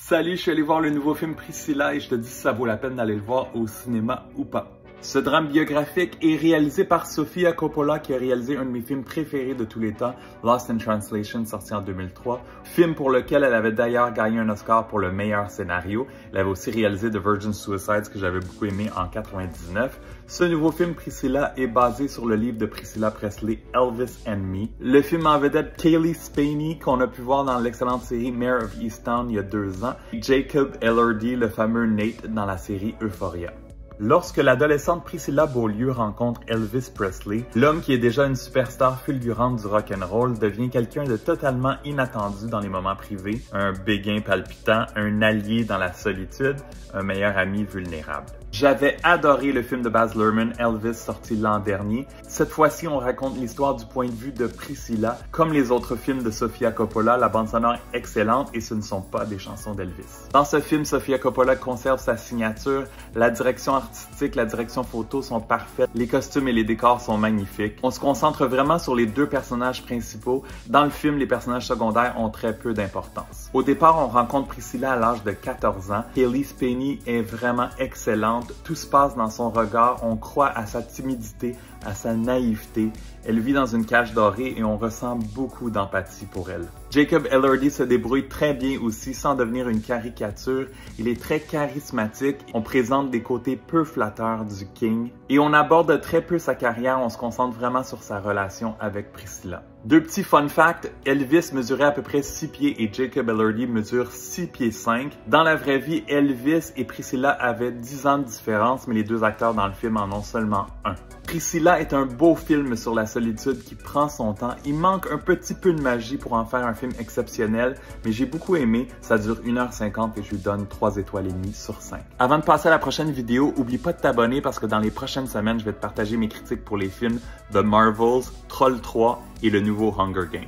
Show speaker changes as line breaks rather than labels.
Salut, je suis allé voir le nouveau film Priscilla et je te dis si ça vaut la peine d'aller le voir au cinéma ou pas. Ce drame biographique est réalisé par Sofia Coppola qui a réalisé un de mes films préférés de tous les temps, Lost in Translation, sorti en 2003. Film pour lequel elle avait d'ailleurs gagné un Oscar pour le meilleur scénario. Elle avait aussi réalisé The Virgin Suicides que j'avais beaucoup aimé en 99. Ce nouveau film Priscilla est basé sur le livre de Priscilla Presley, Elvis and Me. Le film en vedette Cailee Spaeny qu'on a pu voir dans l'excellente série Mare of Easttown il y a 2 ans. Jacob Elordi, le fameux Nate dans la série Euphoria. Lorsque l'adolescente Priscilla Beaulieu rencontre Elvis Presley, l'homme qui est déjà une superstar fulgurante du rock'n'roll devient quelqu'un de totalement inattendu dans les moments privés, un béguin palpitant, un allié dans la solitude, un meilleur ami vulnérable. J'avais adoré le film de Baz Luhrmann, Elvis, sorti l'an dernier. Cette fois-ci, on raconte l'histoire du point de vue de Priscilla. Comme les autres films de Sofia Coppola, la bande sonore est excellente et ce ne sont pas des chansons d'Elvis. Dans ce film, Sofia Coppola conserve sa signature. La direction artistique, la direction photo sont parfaites. Les costumes et les décors sont magnifiques. On se concentre vraiment sur les 2 personnages principaux. Dans le film, les personnages secondaires ont très peu d'importance. Au départ, on rencontre Priscilla à l'âge de 14 ans. Cailee Spaeny est vraiment excellente. Tout se passe dans son regard, on croit à sa timidité, à sa naïveté. Elle vit dans une cage dorée et on ressent beaucoup d'empathie pour elle. Jacob Elordi se débrouille très bien aussi sans devenir une caricature. Il est très charismatique. On présente des côtés peu flatteurs du King. Et on aborde très peu sa carrière, on se concentre vraiment sur sa relation avec Priscilla. 2 petits fun facts, Elvis mesurait à peu près 6 pieds et Jacob Elordi mesure 6 pieds 5. Dans la vraie vie, Elvis et Priscilla avaient 10 ans de différence, mais les 2 acteurs dans le film en ont seulement 1. Priscilla est un beau film sur la solitude qui prend son temps. Il manque un petit peu de magie pour en faire un film exceptionnel, mais j'ai beaucoup aimé. Ça dure 1h50 et je lui donne 3 étoiles et demie sur 5. Avant de passer à la prochaine vidéo, oublie pas de t'abonner parce que dans les prochaines semaines, je vais te partager mes critiques pour les films The Marvels, Troll 3 et le nouveau Hunger Games.